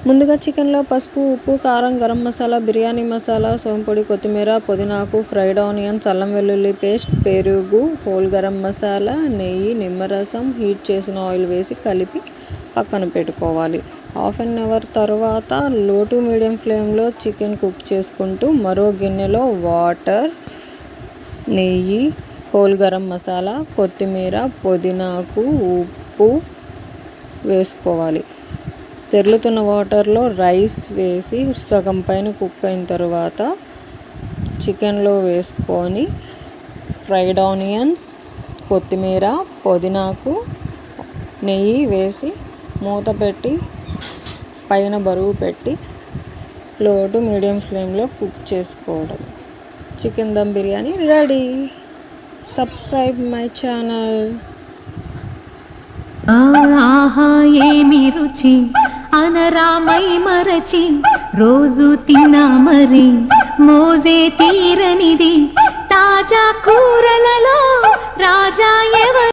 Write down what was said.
ముందుగా చికెన్లో పసుపు, ఉప్పు, కారం, గరం మసాలా, బిర్యానీ మసాలా, సోంపొడి, కొత్తిమీర, పుదీనాకు, ఫ్రైడ్ ఆనియన్స్, అల్లం వెల్లుల్లి పేస్ట్, పెరుగు, హోల్ గరం మసాలా, నెయ్యి, నిమ్మరసం, హీట్ చేసిన ఆయిల్ వేసి కలిపి పక్కన పెట్టుకోవాలి. హాఫ్ అన్ అవర్ తర్వాత లో టు మీడియం ఫ్లేమ్లో చికెన్ కుక్ చేసుకుంటూ మరో గిన్నెలో వాటర్, నెయ్యి, హోల్ గరం మసాలా, కొత్తిమీర, పుదీనాకు, ఉప్పు వేసుకోవాలి. తెరులుతున్న వాటర్లో రైస్ వేసి సగం పైన కుక్ అయిన తర్వాత చికెన్లో వేసుకొని ఫ్రైడ్ ఆనియన్స్, కొత్తిమీర, పుదీనాకు, నెయ్యి వేసి మూత పెట్టి పైన బరువు పెట్టి లో టు మీడియం ఫ్లేమ్లో కుక్ చేసుకోవడం. Chicken dum biryani ready. Subscribe my channel. ఆహా ఏమి రుచి అనరామై మరచి రోజు తిన్నా మరి మోజే తీరనిది తాజా కూర